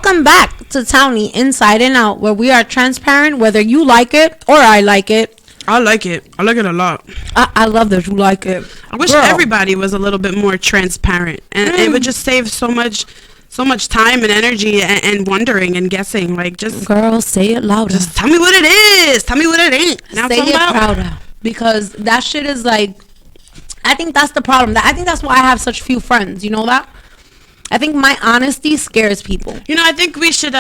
Welcome back to Towny Inside and Out, where we are transparent, whether you like it or I like it. I like it. I like it a lot. I love that you like it. I wish everybody was a little bit more transparent, and it would just save so much time and energy and wondering and guessing. Like, just girl, say it louder. Just tell me what it is. Tell me what it ain't. Now say it prouder, because that shit is like. I think that's the problem. I think that's why I have such few friends. You know that? I think my honesty scares people. You know, I think we should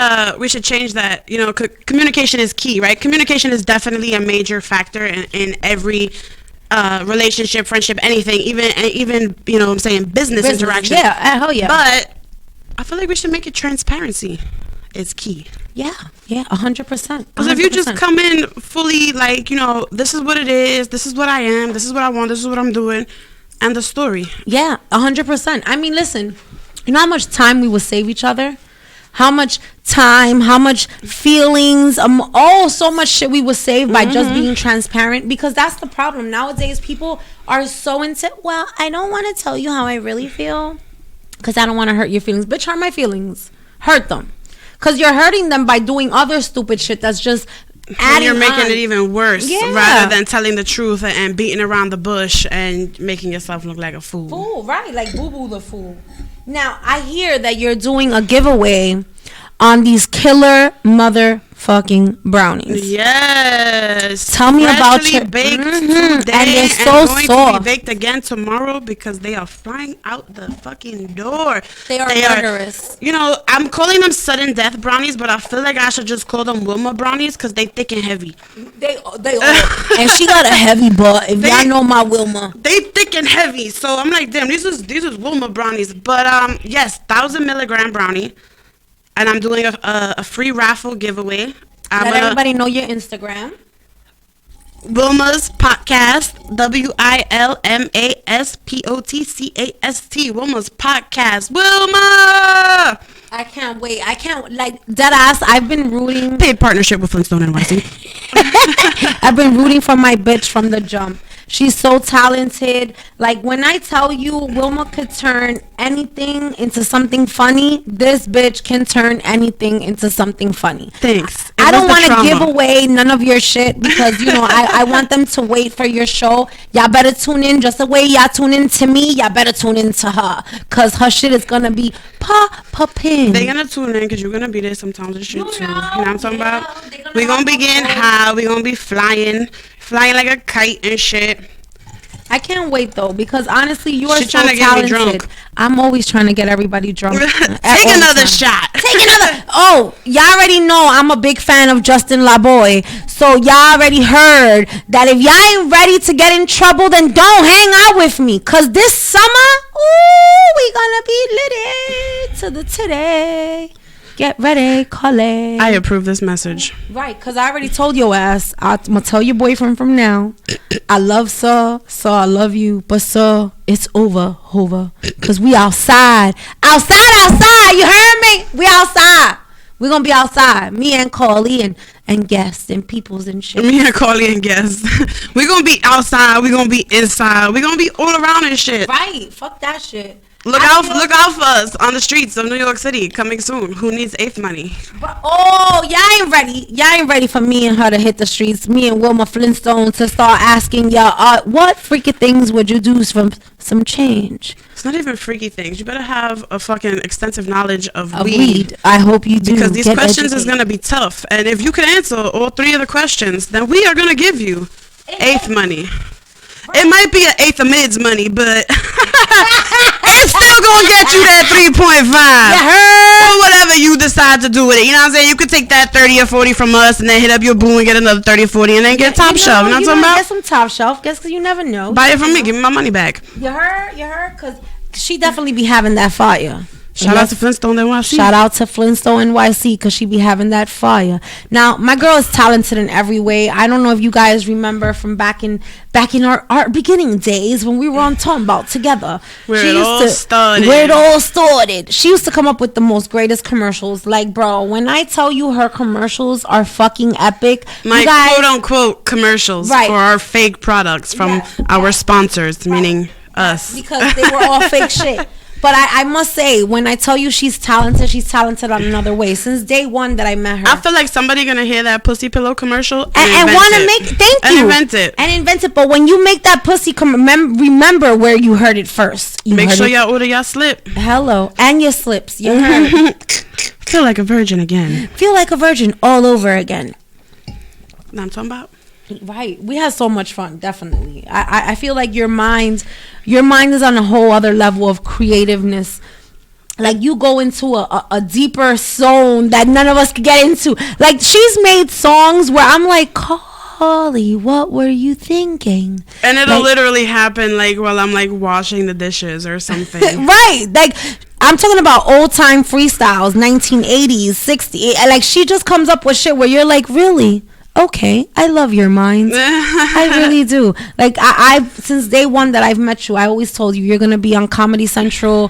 change that. You know, communication is key, right? Communication is definitely a major factor in every relationship, friendship, anything, even you know what I'm saying, business interaction. Yeah, hell yeah. But I feel like we should make it transparency is key. Yeah, 100%. Because if you just come in fully like, you know, this is what it is, this is what I am, this is what I want, this is what I'm doing, and the story. Yeah, 100%. I mean, listen. You know how much time we will save each other? How much time, how much feelings, so much shit we would save by just being transparent. Because that's the problem. Nowadays, people are so into, well, I don't want to tell you how I really feel because I don't want to hurt your feelings. Bitch, hurt my feelings. Hurt them. Because you're hurting them by doing other stupid shit that's just adding you're making on. it even worse, rather than telling the truth and beating around the bush and making yourself look like a fool. Fool, right. Like Boo-Boo the fool. Now, I hear that you're doing a giveaway on these killer motherfucking brownies. Yes. Tell me about your baked today, and they're so going soft. to be baked again tomorrow because they are flying out the fucking door. They are murderous. You know, I'm calling them sudden death brownies, but I feel like I should just call them Wilma brownies because they thick and heavy. They are. And she got a heavy butt. If y'all know my Wilma, they thick and heavy. So I'm like, damn, these is Wilma brownies. But yes, 1,000 milligram brownie. And I'm doing a free raffle giveaway. Let everybody know your Instagram. Wilma's Podcast. WILMASPOTCAST. Wilma's Podcast. Wilma! I can't wait. I can't, like, dead ass. I've been rooting. Paid partnership with Flintstone NYC. I've been rooting for my bitch from the jump. She's so talented. Like, when I tell you Wilma could turn anything into something funny, this bitch can turn anything into something funny. Thanks. I don't want to give away none of your shit because, you know, I want them to wait for your show. Y'all better tune in just the way y'all tune in to me. Y'all better tune in to her because her shit is going to be poppin'. They're going to tune in because you're going to be there sometimes and shit too. You know what I'm talking about? We're going to be getting high. We're going to be flying like a kite and shit. I can't wait though because honestly you are She's so trying to talented. get me drunk. I'm always trying to get everybody drunk. Take another shot. Take another. Oh, y'all already know I'm a big fan of Justin LaBoy. So y'all already heard that if y'all ain't ready to get in trouble, then don't hang out with me. Cause this summer, ooh, we gonna be litty to the titty. Get ready, call it. I approve this message. Right, because I already told your ass. I'm going to tell your boyfriend from now. I love sir. Sir, I love you. But sir, it's over. Because we outside. Outside. You heard me? We outside. We're going to be outside. Me and Carly and guests and peoples and shit. Me and Carly and guests. We're going to be outside. We're going to be inside. We're going to be all around and shit. Right. Fuck that shit. Look out for us on the streets of New York City coming soon. Who needs eighth money? Oh, y'all ain't ready. Y'all ain't ready for me and her to hit the streets. Me and Wilma Flintstone to start asking y'all, what freaky things would you do from some change? It's not even freaky things. You better have a fucking extensive knowledge of weed. I hope you do. Because these questions is going to be tough. And if you can answer all three of the questions, then we are going to give you eighth money. It might be an eighth of mids money, but it's still gonna get you that 3.5. Or whatever you decide to do with it. You know what I'm saying? You could take that 30 or 40 from us and then hit up your boo and get another 30 or 40 and then get top shelf. You know what I'm talking about? Get some top shelf. Guess because you never know. Buy it from me. Give me my money back. You heard? Because she definitely be having that fire. Shout out to Flintstone NYC. Shout out to Flintstone NYC because she be having that fire. Now, my girl is talented in every way. I don't know if you guys remember from back in our beginning days when we were on Talking About together. Where it all started. She used to come up with the most greatest commercials. Like, bro, when I tell you her commercials are fucking epic. My quote-unquote commercials for our fake products from our sponsors, meaning us. Because they were all fake shit. But I must say, when I tell you she's talented on another way. Since day one that I met her, I feel like somebody gonna hear that pussy pillow commercial and want to make invent it. But when you make that pussy, remember where you heard it first. Make sure y'all order y'all slip. Hello, and your slips. You heard it. Feel like a virgin again. Feel like a virgin all over again. What I'm talking about. Right. We had so much fun, definitely. I feel like your mind is on a whole other level of creativeness. Like, you go into a deeper zone that none of us could get into. Like, she's made songs where I'm like, Carly, what were you thinking? And it'll literally happen like while I'm like washing the dishes or something. Right. Like, I'm talking about old time freestyles, 1980s, 60s. Like, she just comes up with shit where you're like, really? Okay, I love your mind. I really do. Like, I've since day one that I've met you, I always told you you're gonna be on Comedy Central.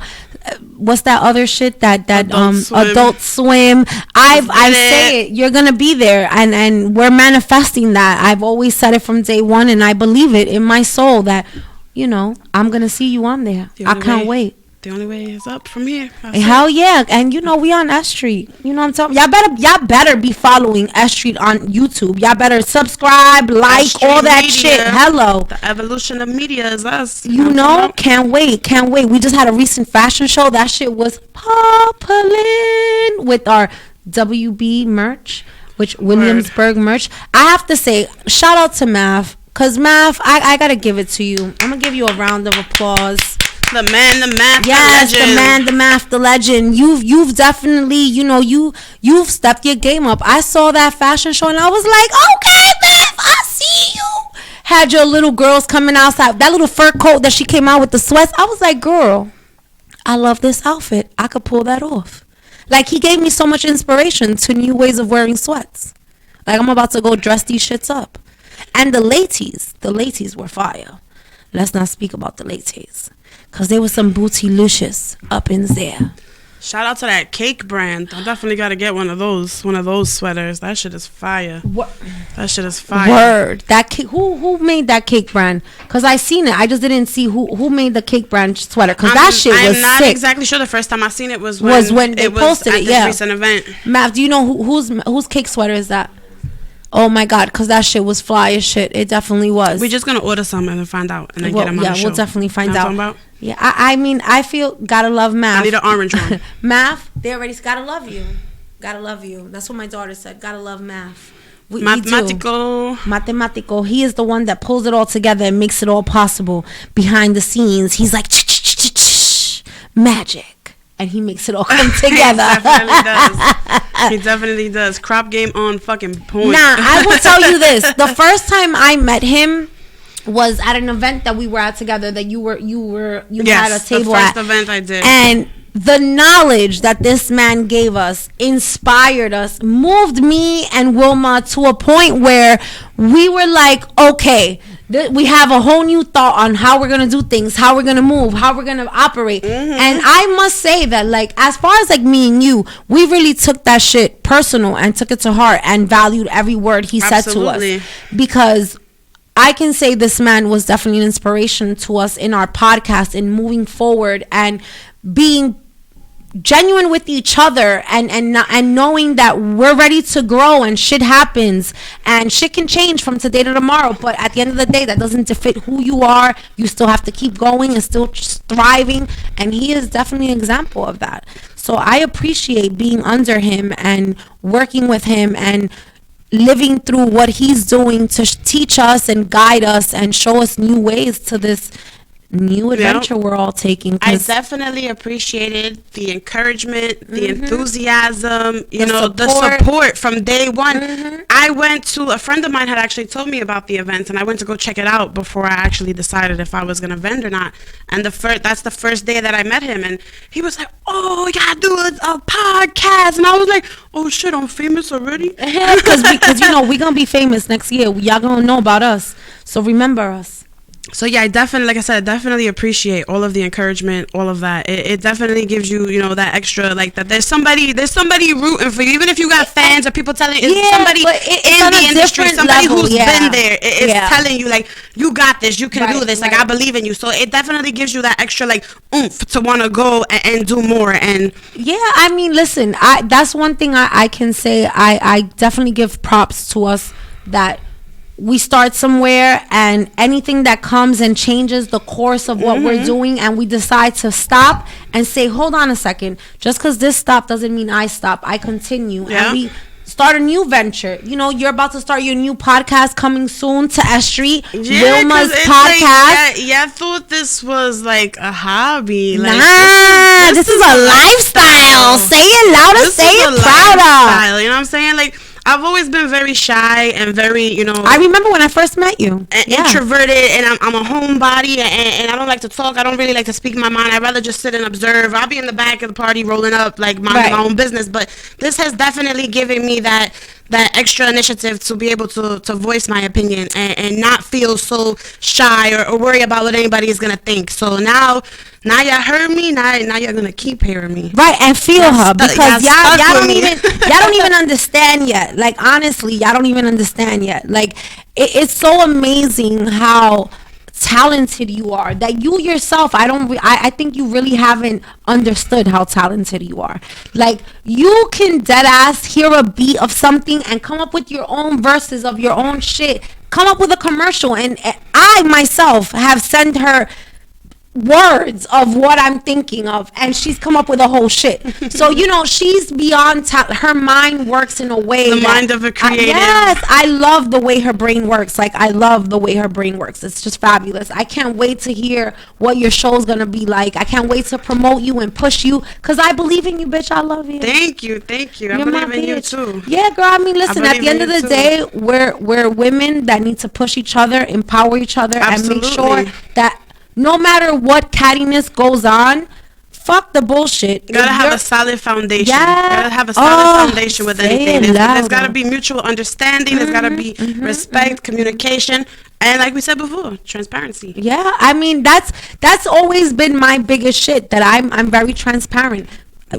What's that other shit that Adult Swim? I say it. You're gonna be there, and we're manifesting that. I've always said it from day one, and I believe it in my soul that, you know, I'm gonna see you on there. I can't wait. The only way is up from here. Hell yeah. And you know, we on S.STREET. You know what I'm talking about? Y'all better be following S.STREET on YouTube. Y'all better subscribe, like, all that media. Shit. Hello. The evolution of media is us. You know, can't wait. We just had a recent fashion show. That shit was poppin' with our WB merch, which Williamsburg merch. I have to say, shout out to Mav. Because Mav, I got to give it to you. I'm going to give you a round of applause. The man, the math, yes, the legend. The man, the math, the legend. You've definitely, you know, you've stepped your game up. I saw that fashion show and I was like, okay, Math, I see you. Had your little girls coming outside. That little fur coat that she came out with the sweats. I was like, girl, I love this outfit. I could pull that off. Like, he gave me so much inspiration to new ways of wearing sweats. Like, I'm about to go dress these shits up. And the ladies were fire. Let's not speak about the ladies. Because there was some bootylicious up in there. Shout out to that cake brand. I definitely got to get one of those sweaters. That shit is fire. What? That shit is fire. Word. That cake. Who made that cake brand? Because I seen it. I just didn't see who made the cake brand sweater. Because that shit was sick. I'm not exactly sure. The first time I seen it was when they posted it. Yeah. Recent event. Mav, do you know whose cake sweater is that? Oh my God, because that shit was fly as shit. It definitely was. We're just going to order some and find out. And then get them on the show. Yeah, we'll definitely find out. Yeah, I mean, I feel, gotta love Math. I need an orange one. Math, they already, gotta love you. Gotta love you. That's what my daughter said. Gotta love Math. Mathematical. He is the one that pulls it all together and makes it all possible behind the scenes. He's like, magic. And he makes it all come together. He definitely does. Crop game on fucking point. Nah, I will tell you this. The first time I met him was at an event that we were at together that you had a table at. The first event I did. And the knowledge that this man gave us inspired us, moved me and Wilma to a point where we were like, okay, we have a whole new thought on how we're going to do things, how we're going to move, how we're going to operate. Mm-hmm. And I must say that, like, as far as like me and you, we really took that shit personal and took it to heart and valued every word he said to us. Because I can say this man was definitely an inspiration to us in our podcast and moving forward and being genuine with each other and knowing that we're ready to grow and shit happens and shit can change from today to tomorrow, but at the end of the day that doesn't defeat who you are. You still have to keep going and still thriving, and he is definitely an example of that. So I appreciate being under him and working with him and living through what he's doing to teach us and guide us and show us new ways to this new adventure we're all taking. I definitely appreciated the encouragement, the enthusiasm, the support from day one. I went to, a friend of mine had actually told me about the event, and I went to go check it out before I actually decided if I was going to vend or not. And that's the first day that I met him, and he was like, oh, you gotta do a podcast. And I was like, oh shit, I'm famous already? Because we're going to be famous next year. Y'all going to know about us. So remember us. So yeah, I definitely, like I said, I definitely appreciate all of the encouragement, all of that. It definitely gives you, that extra, like that. There's somebody rooting for you, even if you got fans or people telling you. It's somebody in the industry, somebody who's been there. It's telling you like, you got this, you can do this. Like I believe in you. So it definitely gives you that extra like oomph to want to go and do more. And yeah, I mean, listen, that's one thing I can say. I definitely give props to us that we start somewhere, and anything that comes and changes the course of what we're doing, and we decide to stop and say, hold on a second, just because this stopped doesn't mean I stop. I continue. And we start a new venture. You're about to start your new podcast coming soon to S.STREET. Wilma's podcast. Like, I thought this was like a hobby. Like, nah, this is a lifestyle. Say it louder, say it prouder. You know what I'm saying? Like, I've always been very shy and very, I remember when I first met you. Introverted, and I'm a homebody, and I don't like to talk. I don't really like to speak my mind. I'd rather just sit and observe. I'll be in the back of the party rolling up, like minding my own business. But this has definitely given me that extra initiative to be able to voice my opinion and not feel so shy or worry about what anybody is going to think. So now y'all heard me. Now you're going to keep hearing me. Right, and feel her, because y'all don't even understand yet. Like, honestly, y'all don't even understand yet. Like, it's so amazing how talented you are, that you yourself, I think you really haven't understood how talented you are. Like, you can dead ass hear a beat of something and come up with your own verses of your own shit, come up with a commercial, and I myself have sent her words of what I'm thinking of, and she's come up with a whole shit. So she's beyond her mind works in a way, the mind of a creative. Yes, I love the way her brain works. Like, I love the way her brain works. It's just fabulous. I can't wait to hear what your show's gonna be like. I can't wait to promote you and push you, because I believe in you, bitch. I love you. Thank you. I believe in you too. Yeah, girl. I mean, listen, at the end of the day, we're women that need to push each other, empower each other, and make sure that no matter what cattiness goes on, fuck the bullshit. You gotta have a solid foundation. Yeah. You gotta have a solid foundation with anything. There's gotta be mutual understanding. There's gotta be respect, communication, and like we said before, transparency. Yeah, I mean, that's always been my biggest shit, that I'm very transparent.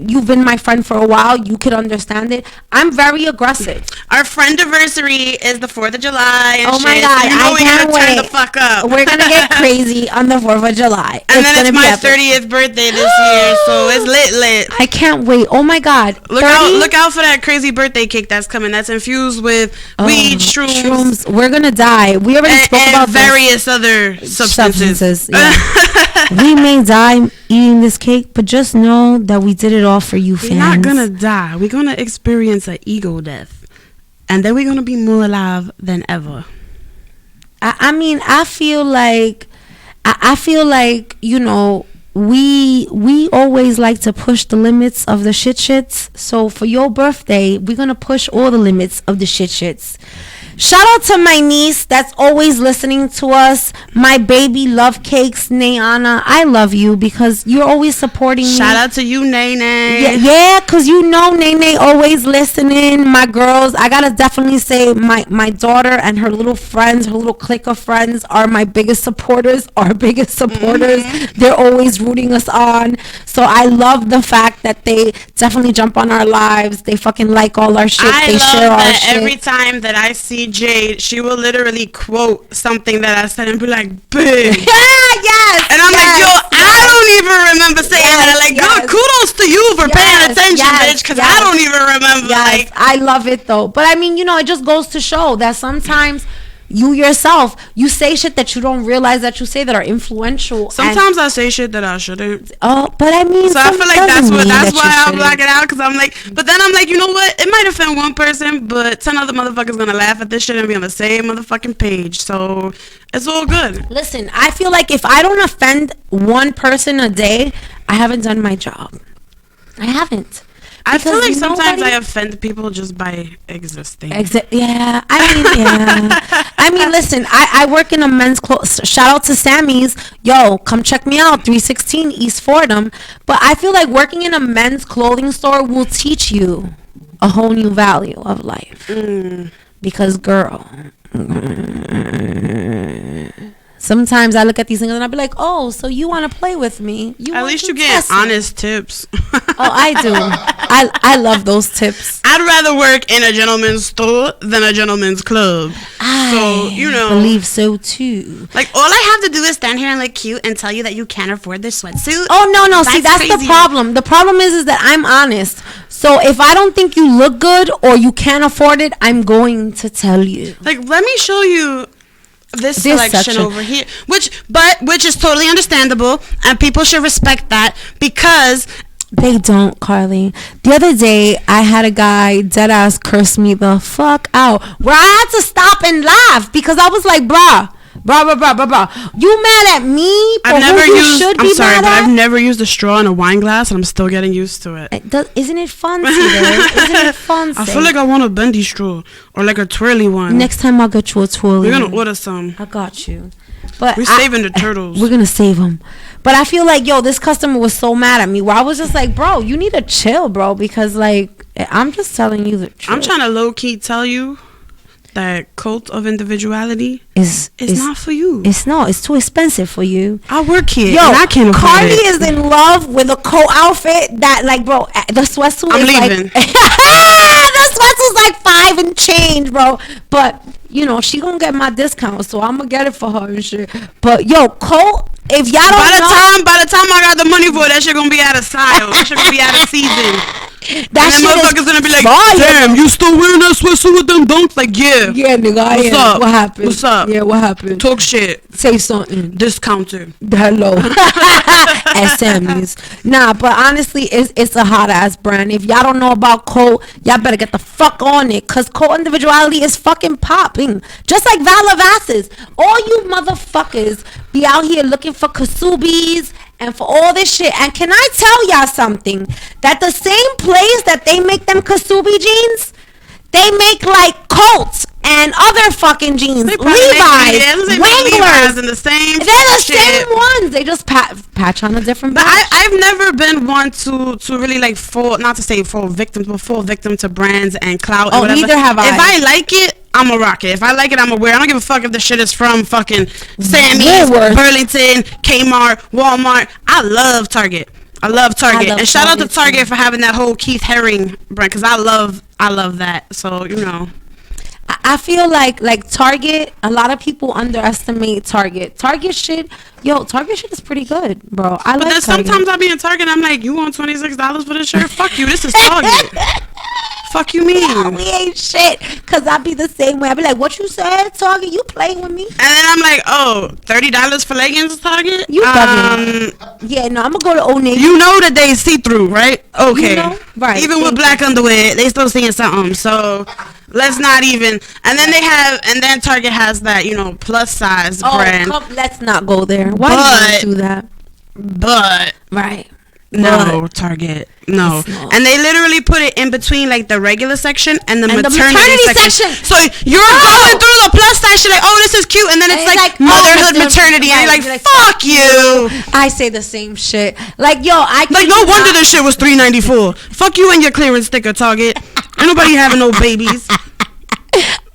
You've been my friend for a while. You could understand it. I'm very aggressive. Our friendiversary is the 4th of July. And oh my God, I can't wait. Turn the fuck up. We're gonna get crazy on the 4th of July. And then it's my 30th birthday this year, so it's lit. I can't wait. Oh my God. Look out for that crazy birthday cake that's coming. That's infused with weed, shrooms. We're gonna die. We already spoke about various other substances. Yeah. We may die eating this cake, but just know that we did it all for you, fans. We're not gonna die. We're gonna experience an ego death, and then we're gonna be more alive than ever. I mean, I feel like we always like to push the limits of the shits. So for your birthday, we're gonna push all the limits of the shits. Shout out to my niece that's always listening to us. My baby love cakes, Nayana. I love you because you're always supporting me. Shout out to you, Nene. Yeah, because Nene always listening. My girls, I gotta definitely say my daughter and her little friends, her little clique of friends are my biggest supporters, They're always rooting us on. So I love the fact that they definitely jump on our lives. They fucking like all our shit. They share our shit. Every time that I see Jade, she will literally quote something that I said and be like, "Big." Yes. And I'm like, yo, I don't even remember saying that. Like, good, kudos to you for paying attention, bitch, because I don't even remember. Yes, like, I love it though. But I mean, it just goes to show that sometimes you yourself, you say shit that you don't realize that you say that are influential. Sometimes I say shit that I shouldn't. Oh, but I mean, so I feel like that's why I block it out, because I'm like, but then I'm like, you know what? It might offend one person, but 10 other motherfuckers gonna laugh at this shit and be on the same motherfucking page. So it's all good. Listen, I feel like if I don't offend one person a day, I haven't done my job. I haven't. I feel like sometimes I offend people just by existing. Yeah. I mean, listen, I work in a men's clothes. Shout out to Sammy's. Yo, come check me out, 316 East Fordham. But I feel like working in a men's clothing store will teach you a whole new value of life. Because, girl, sometimes I look at these things and I'll be like, oh, so you want to play with me? At least you get honest tips. Oh, I do. I love those tips. I'd rather work in a gentleman's store than a gentleman's club. I believe so too. Like, all I have to do is stand here and look cute and tell you that you can't afford this sweatsuit. Oh, no. See, that's crazy. The problem. The problem is that I'm honest. So if I don't think you look good or you can't afford it, I'm going to tell you. Like, let me show you this selection over here, which is totally understandable, and people should respect that, because they don't, Carly. The other day, I had a guy dead ass curse me the fuck out, where I had to stop and laugh because I was like, bruh. You mad at me for I've never used a straw in a wine glass, and I'm still getting used to it. Isn't it fun, Isn't it fun? I feel like I want a bendy straw or like a twirly one. Next time I'll get you a twirly. We're gonna order some. I got you. But we're saving the turtles. We're gonna save them. But I feel like, this customer was so mad at me, where I was just like, bro, you need to chill, bro, because like I'm just telling you the truth. I'm trying to low key tell you that cult of individuality is not for you. It's too expensive for you. I work here, and I can't afford Carly it. is in love with a coat outfit that, like, bro, the sweatsuit I'm leaving. The sweatsuit's like $5 and change, bro. But she gonna get my discount, so I'm gonna get it for her and shit. But coat, if y'all don't by the time I got the money for it, that shit gonna be out of style. That shit gonna be out of season. That and then motherfuckers gonna be like, damn, you still wearing that sweatsuit with them don'ts? Like, yeah. Yeah, nigga, What's up? What happened? What's up? Yeah, what happened? Talk shit. Say something. Discounted. Hello. SMEs. Nah, but honestly, it's a hot ass brand. If y'all don't know about Colt, y'all better get the fuck on it, cause Colt individuality is fucking popping. Just like Vala Vasses. All you motherfuckers be out here looking for Kasubis and for all this shit. And can I tell y'all something? That the same place that they make them Kasubi jeans, they make like Colts and other fucking jeans. Levi's, Wranglers, and the same. They're the same ones. They just patch on a different. But I've never been one to really like fall victim to brands and clout. Oh, neither have I. If I like it, I'ma rock it. If I like it, I'ma wear it. I don't give a fuck if the shit is from fucking Sammy's, Burlington, Kmart, Walmart. I love Target. And shout out to Target for having that whole Keith Haring brand, because I love that. So I feel like Target, a lot of people underestimate Target. Target shit is pretty good, bro. But then sometimes I'll be in Target and I'm like, you want $26 for this shirt? Fuck you, this is Target. Fuck you mean? No, we ain't shit. Cause I be the same way. I be like, what you said, Target? You playing with me? And then I'm like, oh, $30 for leggings, Target? You yeah, no, I'm gonna go to Old Navy. You know that they see through, right? Okay. Right. Even with black underwear, they still seeing something. So let's not even. And then Target has that, plus size brand. Let's not go there. Why do you do that? But right. No, Target. No. And they literally put it in between like the regular section and the maternity section. So you're going through the plus size, you're like, oh, this is cute. And then it's like motherhood, maternity. And you're like, fuck you. I say the same shit. Like, no wonder this shit was $3.94. Fuck you and your clearance sticker, Target. Ain't nobody having no babies.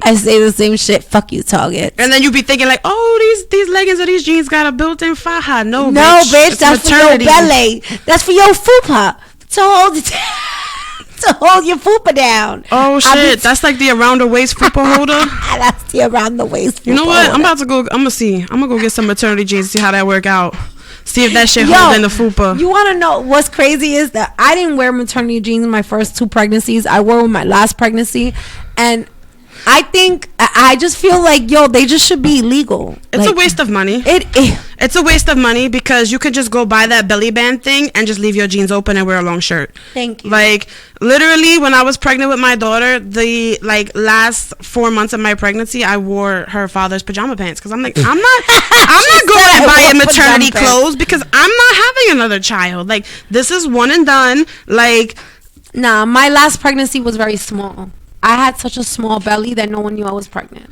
I say the same shit. Fuck you, Target. And then you be thinking like, oh, these leggings or these jeans got a built-in faja. No, bitch. That's maternity. For your belly. That's for your fupa to hold it. To hold your fupa down. Oh shit, that's like the around the waist fupa holder. That's the around the waist. Fupa you know what? Holder. I'm about to go. I'm gonna go get some maternity jeans. See how that work out. See if that shit holding the fupa. You want to know what's crazy is that I didn't wear maternity jeans in my first 2 pregnancies. I wore with my last pregnancy, and I just feel like they just should be illegal. It's a waste of money. It's a waste of money because you could just go buy that belly band thing and just leave your jeans open and wear a long shirt. Thank you. Like literally, when I was pregnant with my daughter, the last 4 months of my pregnancy, I wore her father's pajama pants because I'm like, I'm not going and buying maternity clothes because I'm not having another child. Like this is one and done. Like, nah, my last pregnancy was very small. I had such a small belly that no one knew I was pregnant.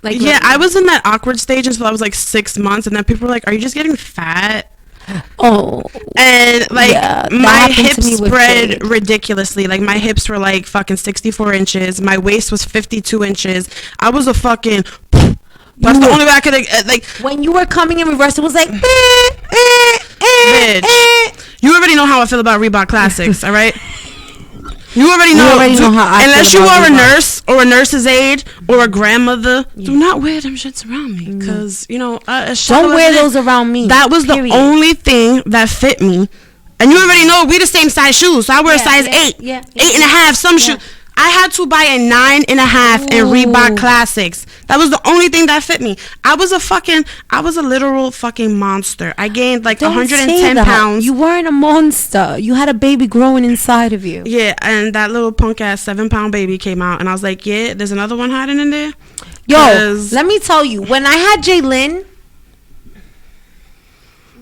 Like, yeah, I was in that awkward stage until I was like 6 months, and then people were like, "Are you just getting fat?" Oh, and like my hips spread ridiculously. Like my hips were like fucking 64 inches. My waist was 52 inches. I was a fucking That's the only way I could like. When you were coming in reverse, it was like. Bitch, you already know how I feel about Reebok Classics, all right? You already know how I unless you are a nurse or a nurse's aide or a grandmother, do not wear them shits around me, because don't wear those around me. That was the only thing that fit me. And you already know we the same size shoes, so I wear a size 8, 8.5. Some shoes I had to buy a 9.5 in Reebok Classics. That was the only thing that fit me. I was a literal fucking monster. I gained like 110 pounds. You weren't a monster. You had a baby growing inside of you. Yeah, and that little punk ass 7-pound baby came out, and I was like, yeah, there's another one hiding in there. Yo, let me tell you, when I had Jaylyn,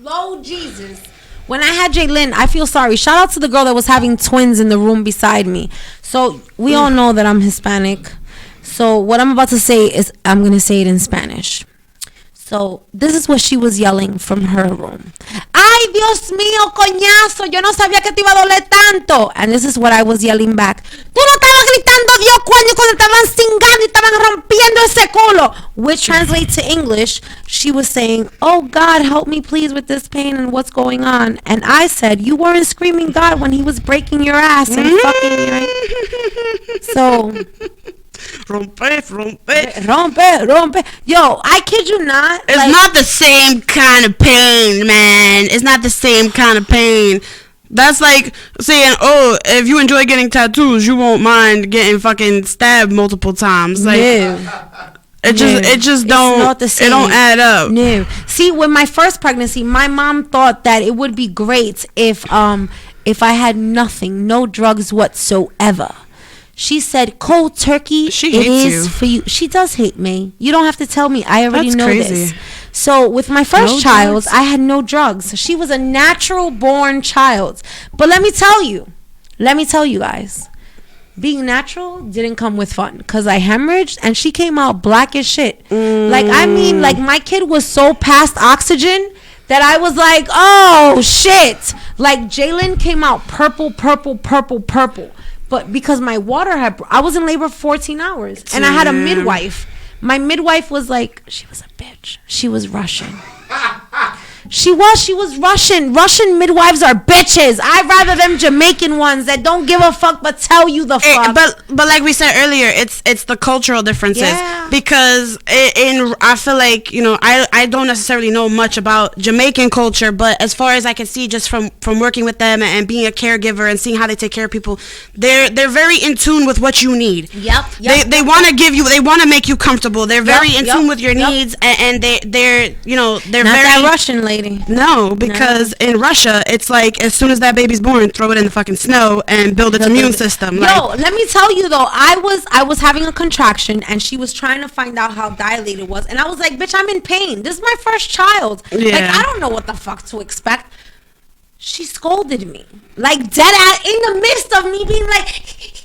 Lord Jesus. When I had Jaylyn, I feel sorry. Shout out to the girl that was having twins in the room beside me. So we all know that I'm Hispanic. So what I'm about to say is I'm going to say it in Spanish. So this is what she was yelling from her room. Ay, Dios mío, coñazo. Yo no sabía que te iba a doler tanto. And this is what I was yelling back. Tú no estabas gritando Dios cuando estaban cingando y estaban rompiendo ese culo. Which translates to English, she was saying, oh, God, help me please with this pain and what's going on. And I said, you weren't screaming God when he was breaking your ass and fucking you. So... Rompe. Yo, I kid you not. It's not the same kind of pain, man. It's not the same kind of pain. That's like saying, oh, if you enjoy getting tattoos, you won't mind getting fucking stabbed multiple times. Like, it just don't. It don't add up. No. See, with my first pregnancy, my mom thought that it would be great if I had nothing, no drugs whatsoever. She said, cold turkey, she hates for you. She does hate me. You don't have to tell me. I already know crazy. this. So with my first child, I had no drugs. She was a natural born child. But let me tell you guys, being natural didn't come with fun, because I hemorrhaged and she came out black as shit. Like my kid was so past oxygen that I was like, oh shit. Like Jaylyn came out purple. But because my water I was in labor for 14 hours. And I had a midwife. My midwife was like, she was a bitch. She was Russian. She was Russian. Russian midwives are bitches. I'd rather them Jamaican ones that don't give a fuck but tell you the fuck. But like we said earlier, it's the cultural differences. Yeah. Because I feel like, I don't necessarily know much about Jamaican culture, but as far as I can see just from working with them and being a caregiver and seeing how they take care of people, they're very in tune with what you need. Yep. They want to give you, they want to make you comfortable. They're very in tune with your needs, and they're not very that Russian lady. No, because in Russia, it's like as soon as that baby's born, throw it in the fucking snow and build its immune system. Yo, let me tell you though, I was having a contraction and she was trying to find out how dilated it was, and I was like, bitch, I'm in pain. This is my first child. Yeah. Like, I don't know what the fuck to expect. She scolded me, like dead ass, in the midst of me being like.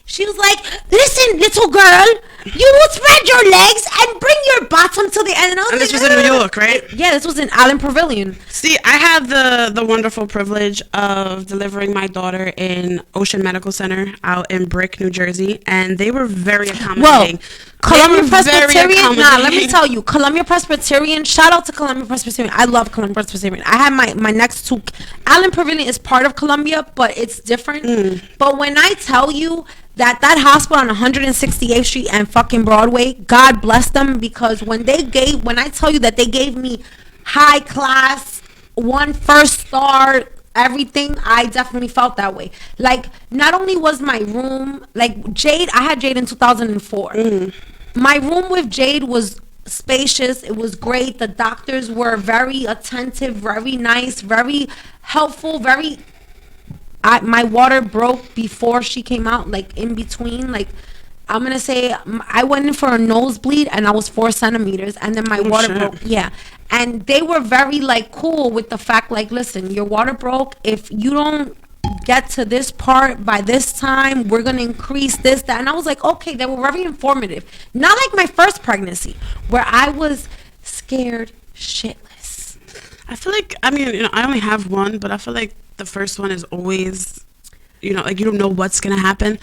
She was like, listen, little girl, you will spread your legs and bring your bottom to the end. And this was in New York, right? Yeah, this was in Allen Pavilion. See, I had the wonderful privilege of delivering my daughter in Ocean Medical Center out in Brick, New Jersey, and they were very accommodating. Well, Columbia Presbyterian, let me tell you, Columbia Presbyterian, shout out to Columbia Presbyterian. I love Columbia Presbyterian. I have my next two. Allen Pavilion is part of Columbia, but it's different. But when I tell you that hospital on 168th Street and fucking Broadway, God bless them, because when I tell you that they gave me high class, 1 first star, everything, I definitely felt that way. Like, not only was my room, like Jade, I had Jade in 2004. My room with Jade was spacious. It was great. The doctors were very attentive, very nice, very helpful, my water broke before she came out, like in between. Like, I'm gonna say I went in for a nosebleed and I was 4 centimeters, and then my water broke. Yeah, and they were very like cool with the fact, like, listen, your water broke. If you don't get to this part by this time, we're gonna increase this, that. And I was like, okay. They were very informative. Not like my first pregnancy where I was scared shitless. I feel like, I mean, I only have one, but I feel like the first one is always you know, like you don't know what's gonna happen.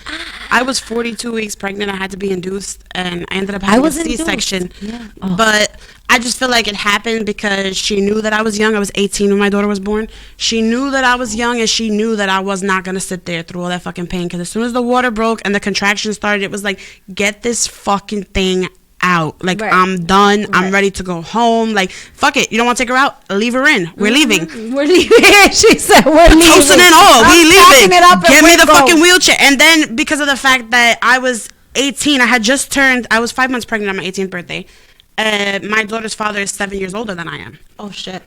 I was 42 weeks pregnant. I had to be induced, and I ended up having a C-section. Yeah. But I just feel like it happened because she knew that I was young. I was 18 when my daughter was born. She knew that I was young, and she knew that I was not gonna sit there through all that fucking pain. Because as soon as the water broke and the contractions started, it was like, get this fucking thing out. Like, I'm done. I'm ready to go home. Like, fuck it. You don't want to take her out? Leave her in. We're leaving. We're leaving. She said, we're leaving. Toasting and all. We leaving. Give me the go. fucking wheelchair. And then because of the fact that I was 18, I was 5 months pregnant on my 18th birthday. My daughter's father is 7 years older than I am. Oh, shit.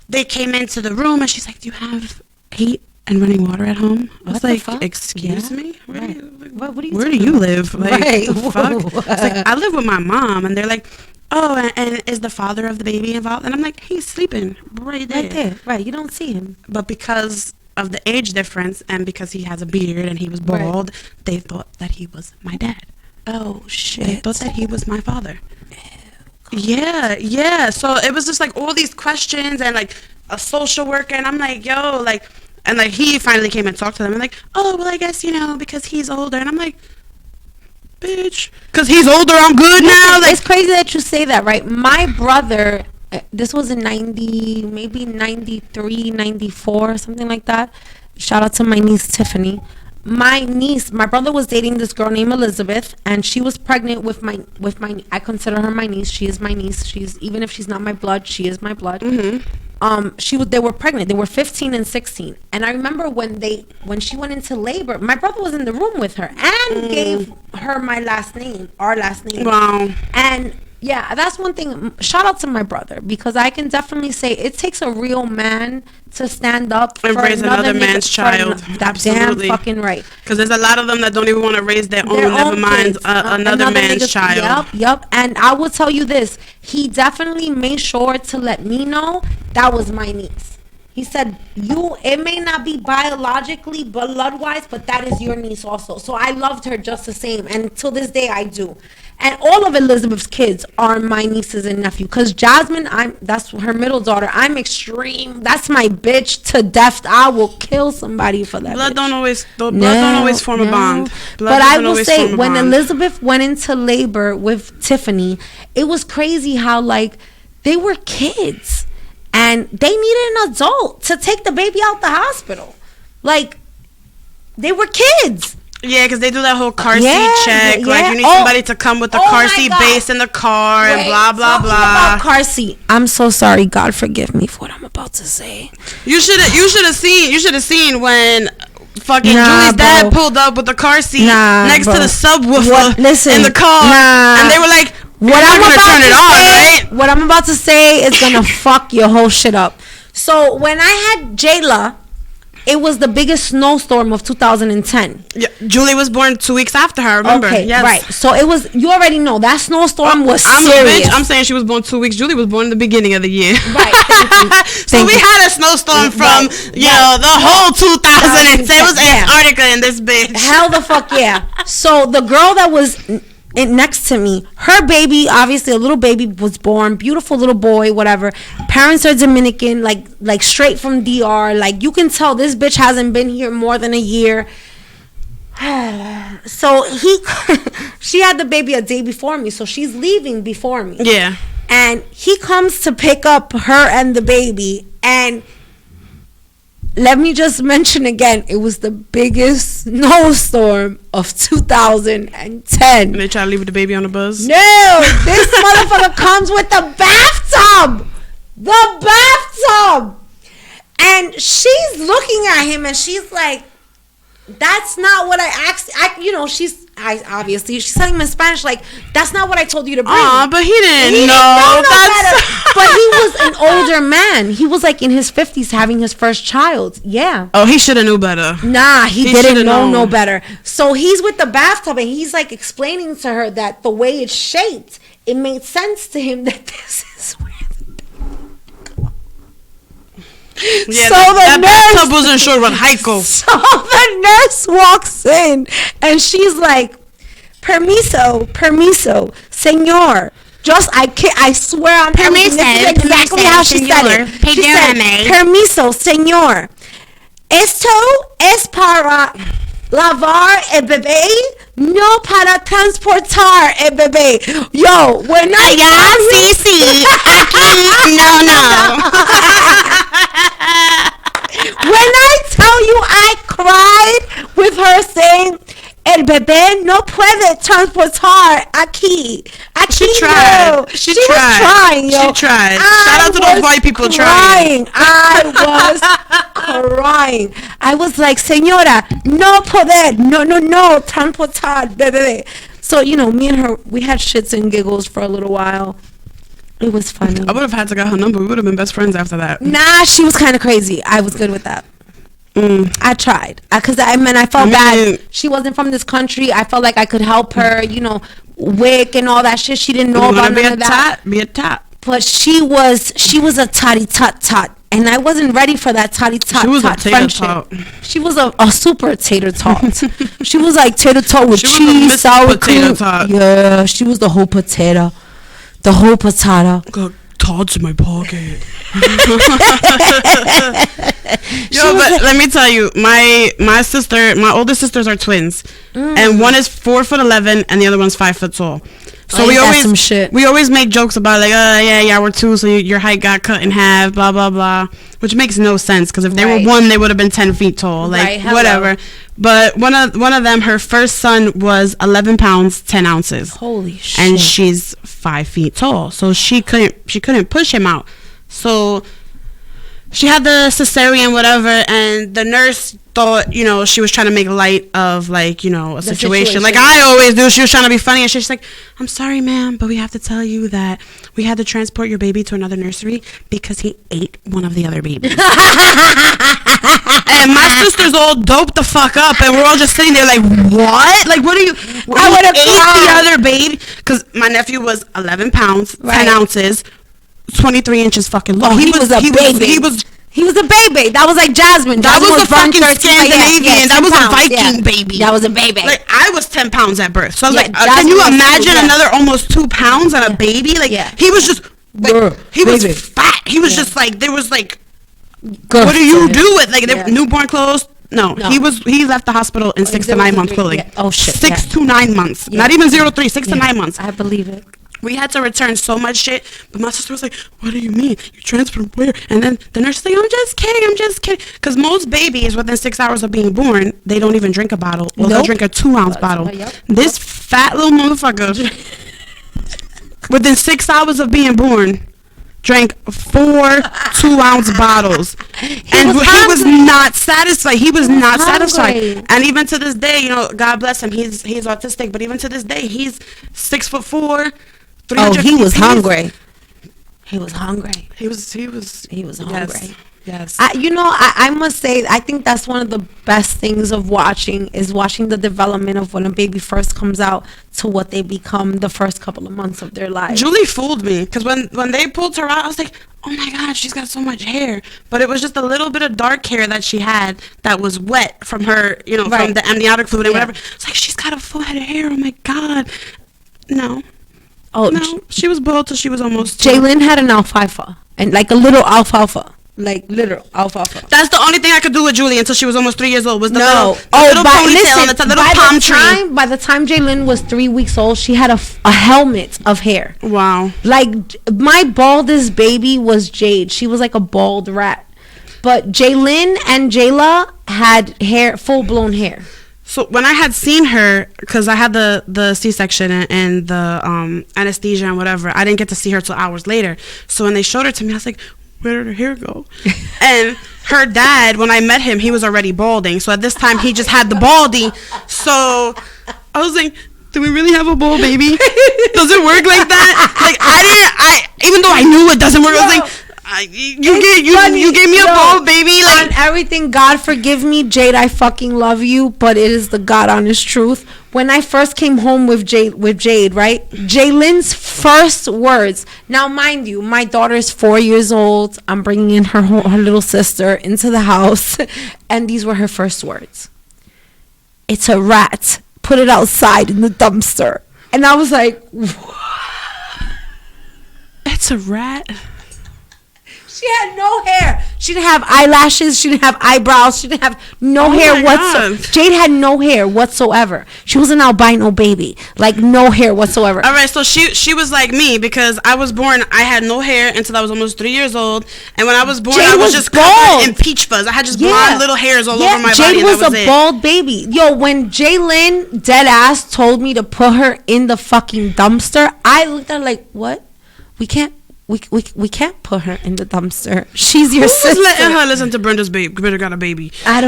They came into the room and she's like, do you have heat and running water at home? I was like, excuse me? Where do you live? Like, the fuck? It's like, I live with my mom. And they're like, oh, and is the father of the baby involved? And I'm like, he's sleeping right there. Right, you don't see him. But because of the age difference and because he has a beard and he was bald, they thought that he was my dad. Oh, shit. They thought that he was my father. Yeah. So it was just like all these questions and like a social worker. And I'm like, yo, like, and like he finally came and talked to them and like, oh, well, I guess, you know, because he's older. And I'm like, bitch, because he's older, I'm good now. Like, it's crazy that you say that, right? My brother, this was in 90, maybe 93, 94, something like that. Shout out to my niece, Tiffany. My brother was dating this girl named Elizabeth, and she was pregnant with my, I consider her my niece. She is my niece. Even if she's not my blood, she is my blood. They were pregnant. They were 15 and 16. And I remember when she went into labor, my brother was in the room with her and gave her our last name. Wow. And yeah, that's one thing. Shout out to my brother, because I can definitely say it takes a real man to stand up and raise another man's child. That's damn fucking right. Because there's a lot of them that don't even want to raise their own, never mind another man's child. Yep. And I will tell you this: he definitely made sure to let me know that was my niece. He said, it may not be biologically, blood-wise, but that is your niece also. So I loved her just the same. And till this day, I do. And all of Elizabeth's kids are my nieces and nephew. Because Jasmine, that's her middle daughter. I'm extreme. That's my bitch to death. I will kill somebody for that. Blood don't always form a bond. But I will say, when Elizabeth went into labor with Tiffany, it was crazy how, like, they were kids. And they needed an adult to take the baby out the hospital. Like, they were kids. Yeah, because they do that whole car seat check. Yeah. Like, you need somebody to come with the car seat base in the car and blah, blah, blah. About car seat. I'm so sorry. God forgive me for what I'm about to say. You should have seen when fucking Julie's dad pulled up with the car seat next to the subwoofer in the car. And they were like, what I'm about to say is gonna fuck your whole shit up. So when I had Jayla, it was the biggest snowstorm of 2010. Yeah, Julie was born 2 weeks after her. Remember? Okay, yes. Right. So it was. You already know that snowstorm was I'm serious. A bitch. I'm saying she was born 2 weeks. Julie was born in the beginning of the year. Right. So we had a snowstorm from the whole 2010. It was Antarctica in this bitch. Hell the fuck yeah. So the girl that was next to me, her baby, obviously a little baby was born, beautiful little boy, whatever. Parents are Dominican, like straight from DR. Like, you can tell this bitch hasn't been here more than a year. So she had the baby a day before me, so she's leaving before me. Yeah. And he comes to pick up her and the baby, and let me just mention again, it was the biggest snowstorm of 2010. And they try to leave the baby on the bus? No! This motherfucker comes with the bathtub! The bathtub! And she's looking at him and she's like, that's not what I asked. She's telling him in Spanish, like, that's not what I told you to bring. Aw, but he didn't know. But he was an older man. He was like in his 50s having his first child. Yeah. Oh, he should have knew better. Nah, he didn't know no better. So he's with the bathtub and he's like explaining to her that the way it's shaped, it made sense to him that this is where yeah, so that bathtub wasn't sure what Heiko. So the nurse walks in and she's like, permiso, señor. I swear on permiso, this is exactly how she said it. She said, permiso, señor. Esto es para lavar el bebé, no para transportar el bebé. Yo, when I sí. Aquí, no. When I tell you I cried with her saying, el bebé no puede transportar aquí. She tried. No. She was trying, yo. She tried. Shout out to those white people trying. I was crying. I was like, señora, no poder, no, transportar, bebé. So, you know, me and her, we had shits and giggles for a little while. It was funny. I would have had to get her number. We would have been best friends after that. Nah, she was kind of crazy. I was good with that. I tried. Because I felt bad. She wasn't from this country. I felt like I could help her, you know, WIC and all that shit. She didn't know about none of that. Be a tot. But she was a toddy tot. And I wasn't ready for that toddy tot friendship. She was a super tater tot. She was like tater tot with cheese, sour cream. Yeah, she was the whole potato. The whole patata. Got tots in my pocket. Yo, but like, let me tell you, my older sisters are twins, and one is 4'11" and the other one's 5 foot tall. So we always make jokes about like, yeah, we're two, so your height got cut in half, blah blah blah, which makes no sense because if they were one, they would have been 10 feet tall, like whatever. But one of them, her first son was 11 pounds 10 ounces. Holy shit! And she's 5 feet tall, so she couldn't push him out. So she had the cesarean, whatever, and the nurse thought, you know, she was trying to make light of, like, you know, a situation. Like I always do. She was trying to be funny, and she's like, I'm sorry, ma'am, but we have to tell you that we had to transport your baby to another nursery because he ate one of the other babies. And my sister's all doped the fuck up, and we're all just sitting there like, what? Like, what are you? I would have ate the other baby because my nephew was 11 pounds, 10 ounces. 23 inches fucking long. He was a baby. He was a baby. That was like Jasmine. That was a fucking Scandinavian. That was a Viking baby. That was a baby. Like, I was 10 pounds at birth. So I was like, can you imagine another almost 2 pounds on a baby? Like, he was just, like, he was fat. He was just like, there was like, what do you do with, like, newborn clothes? No, he left the hospital in 6 to 9 months clothing. Oh shit. 6 to 9 months. Not even 0 to 3, 6 to 9 months. I believe it. We had to return so much shit, but my sister was like, what do you mean? You transferred where? And then the nurse was like, I'm just kidding. Because most babies, within 6 hours of being born, they don't even drink a bottle. Or they'll drink a 2-ounce bottle. This fat little motherfucker, within 6 hours of being born, drank 4 2-ounce bottles. And he was not satisfied. He was not satisfied. And even to this day, you know, God bless him, he's autistic, but even to this day, he's 6'4". He was hungry. He was hungry. He was hungry. Yes. I must say, I think that's one of the best things of watching the development of when a baby first comes out to what they become the first couple of months of their life. Julie fooled me because when they pulled her out, I was like, oh my God, she's got so much hair. But it was just a little bit of dark hair that she had that was wet from her, you know, from the amniotic fluid and whatever. It's like, she's got a full head of hair. Oh my God. No. Oh, no. She was bald till she was almost 2. Jaylin had an alfalfa, and like a little alfalfa. Like literal alfalfa. That's the only thing I could do with Julie until she was almost 3 years old. Was the little ponytail and the little palm tree. By the time Jaylin was 3 weeks old, she had a helmet of hair. Wow. Like my baldest baby was Jade. She was like a bald rat. But Jaylin and Jayla had hair, full blown hair. So when I had seen her, because I had the C-section and the anesthesia and whatever, I didn't get to see her till hours later. So when they showed her to me, I was like, where did her hair go? And her dad, when I met him, he was already balding. So at this time, he just had the baldy. So I was like, do we really have a bald baby? Does it work like that? Like, even though I knew it doesn't work, I was like, you gave me a bald baby. Like, on everything, God forgive me, Jade, I fucking love you, but it is the God honest truth. When I first came home with Jade, right? Jaylin's first words. Now, mind you, my daughter is 4 years old. I'm bringing in her little sister into the house, and these were her first words. It's a rat. Put it outside in the dumpster. And I was like, what? It's a rat? She had no hair. She didn't have eyelashes. She didn't have eyebrows. She didn't have no hair whatsoever. Jade had no hair whatsoever. She was an albino baby, like no hair whatsoever. All right, so she was like me because I was born. I had no hair until I was almost 3 years old, and when I was born, I was just covered in peach fuzz. I had just blonde little hairs all over my body. Jade was a bald baby. Yo, when Jaylyn dead ass told me to put her in the fucking dumpster, I looked at her like, what? We can't put her in the dumpster. She's your sister. Who's letting her listen to Brenda's baby? Brenda got a baby. I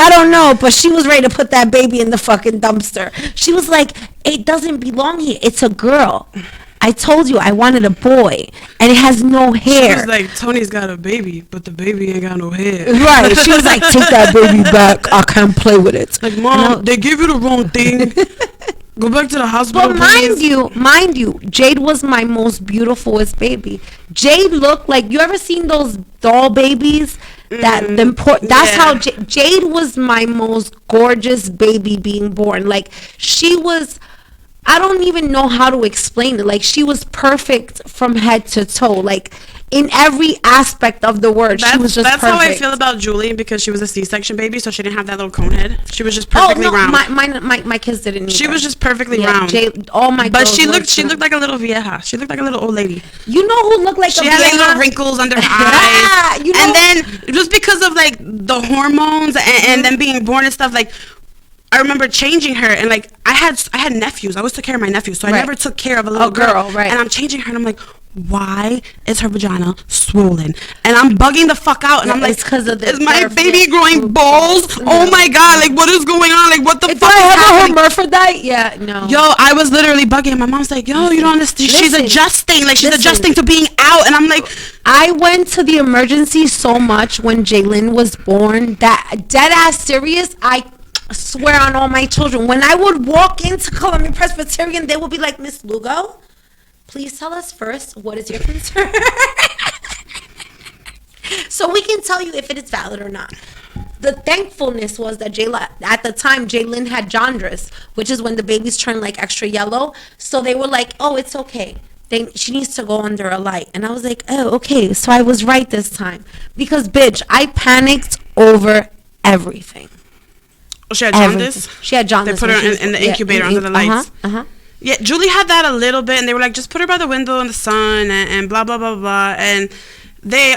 don't know, but she was ready to put that baby in the fucking dumpster. She was like, it doesn't belong here. It's a girl. I told you I wanted a boy, and it has no hair. She was like, Tony's got a baby, but the baby ain't got no hair. Right. She was like, take that baby back. I can't play with it. Like, Mom, they give you the wrong thing. Go back to the hospital. But mind you, Jade was my most beautifulest baby. Jade looked like, you ever seen those doll babies? That's how Jade was my most gorgeous baby being born. Like, she was, I don't even know how to explain it. Like, she was perfect from head to toe. Like, in every aspect of the word, she was just perfect. That's how I feel about Julie, because she was a C-section baby, so she didn't have that little cone head. She was just perfectly round. My kids didn't either. She was just perfectly round. But she looked like a little vieja. She looked like a little old lady. You know who looked like she had like little wrinkles under her eyes. And then just because of like the hormones and them being born and stuff, like, I remember changing her, and like I had nephews. I always took care of my nephews, so I never took care of a little girl. Right. And I'm changing her, and I'm like, why is her vagina swollen? And I'm bugging the fuck out, and I'm like, is my baby growing balls? No. Oh my god, like, what is going on? Like, what the fuck is happening? Hermaphrodite? Yeah, no. Yo, I was literally bugging. My mom's like, yo, you don't understand. She's adjusting. Like, she's adjusting to being out. And I'm like, I went to the emergency so much when Jaylyn was born that dead ass serious, I swear on all my children, when I would walk into Columbia Presbyterian, they would be like, Miss Lugo, please tell us first, what is your concern? So we can tell you if it is valid or not. The thankfulness was that at the time, Jaylyn had jaundice, which is when the babies turn like extra yellow. So they were like, oh, it's okay. She needs to go under a light. And I was like, oh, okay. So I was right this time. Because, bitch, I panicked over everything. Oh, she had jaundice? She had jaundice. They put her in the incubator under the lights. Yeah, Julie had that a little bit, and they were like, just put her by the window in the sun and blah, blah, blah, blah. And they,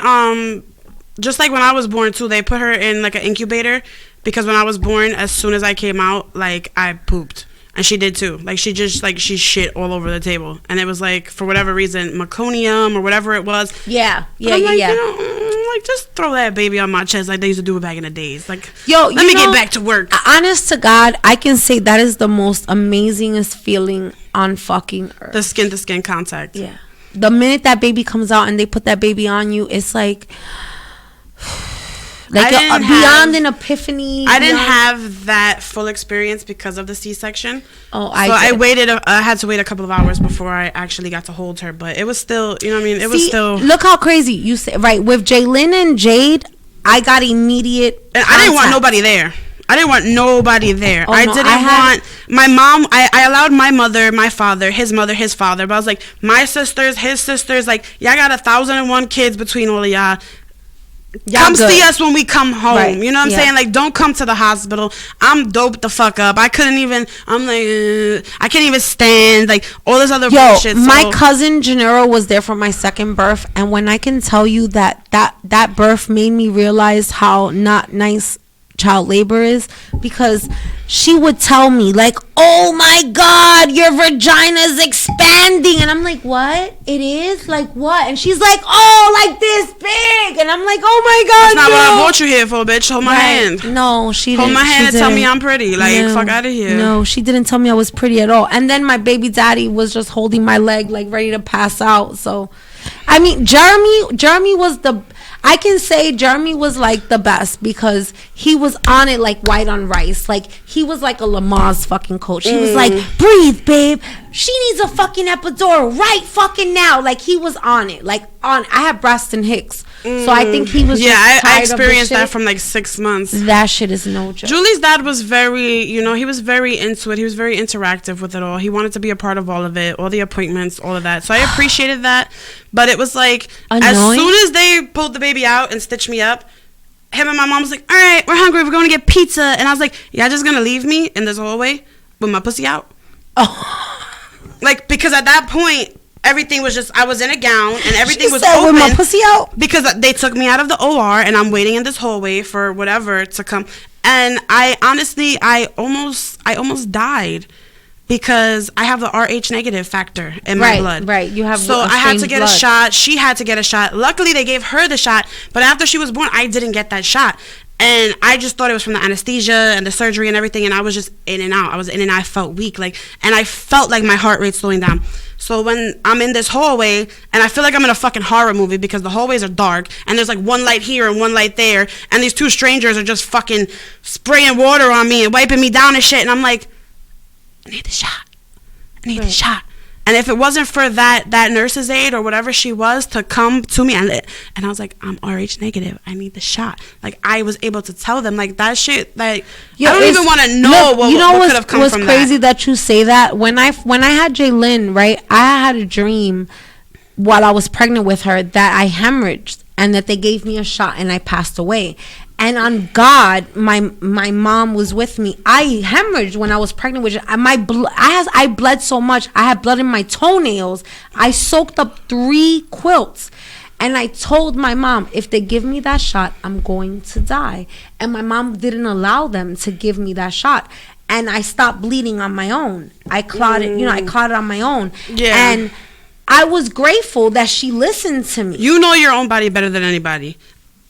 just like when I was born, too, they put her in, like, an incubator, because when I was born, as soon as I came out, like, I pooped. And she did, too. Like, she just, like, she shit all over the table. And it was, like, for whatever reason, meconium or whatever it was. Yeah. You know, like, just throw that baby on my chest like they used to do it back in the days. Like, let me get back to work. Honest to God, I can say that is the most amazingest feeling on fucking earth. The skin-to-skin contact. Yeah. The minute that baby comes out and they put that baby on you, it's like... Like beyond an epiphany. I didn't have that full experience because of the C-section. Oh, I had to wait a couple of hours before I actually got to hold her. But it was still, you know what I mean? It was still... Look how crazy you say. Right, with Jaylyn and Jade, I got immediate contact. I didn't want nobody there. I didn't want nobody there. I didn't want my mom. I allowed my mother, my father, his mother, his father. But I was like, my sisters, his sisters. Like, y'all got 1,001 kids between all of y'all. Come see us when we come home. Right. You know what I'm saying? Like, don't come to the hospital. I'm dope the fuck up. I couldn't even, I'm like, I can't even stand, like, all this other bullshit. My cousin Gennaro was there for my second birth, and when I can tell you that birth made me realize how not nice child labor is, because she would tell me, like, oh my god, your vagina's expanding, and I'm like, what? It is? Like, what? And she's like, oh, like this big, and I'm like, oh my god, that's not what I brought you here for, bitch. Hold my hand. No, she didn't. Hold my hand and tell me I'm pretty. Like, fuck out of here. No, she didn't tell me I was pretty at all. And then my baby daddy was just holding my leg, like, ready to pass out. So I mean, Jeremy was I can say Jeremy was like the best, because he was on it like white on rice. Like, he was like a Lamaze fucking coach. He was like, breathe, babe. She needs a fucking epidural right fucking now. Like, he was on it. Like, I had Braxton Hicks. So I think he was just I tired experienced of the that shit. from like 6 months. That shit is no joke. Julie's dad was very, he was very into it. He was very interactive with it all. He wanted to be a part of all of it, all the appointments, all of that. So I appreciated that. But it was like, Annoying. as soon as they pulled the baby out and stitched me up, him and my mom was like, all right, we're hungry. We're going to get pizza. And I was like, y'all just going to leave me in this hallway with my pussy out? Oh. Like, because at that point, everything was just, I was in a gown and everything was said, open. with my pussy out? Because they took me out of the OR and I'm waiting in this hallway for whatever to come. And I honestly, I almost died because I have the RH negative factor in my blood. Right, you have. So I had to get a shot. She had to get a shot. Luckily, they gave her the shot. But after she was born, I didn't get that shot. And I just thought it was from the anesthesia and the surgery and everything. And I was just in and out. I was in and out. I felt weak. And I felt like my heart rate slowing down. So when I'm in this hallway, and I feel like I'm in a fucking horror movie because the hallways are dark, and there's like one light here and one light there, and these two strangers are just fucking spraying water on me and wiping me down and shit. And I'm like, I need the shot. I need the shot. And if it wasn't for that nurse's aide or whatever she was to come to me, and I was like, I'm RH negative. I need the shot. Like, I was able to tell them, like, that shit, like, I don't even want to know what could have come from that. What's crazy that you say that? When I had Jaylyn, right, I had a dream while I was pregnant with her that I hemorrhaged and that they gave me a shot and I passed away. And on God, my mom was with me. I hemorrhaged when I was pregnant with her. I bled so much. I had blood in my toenails. I soaked up 3 quilts. And I told my mom, if they give me that shot, I'm going to die. And my mom didn't allow them to give me that shot. And I stopped bleeding on my own. I clotted, I clotted on my own. Yeah. And I was grateful that she listened to me. You know your own body better than anybody.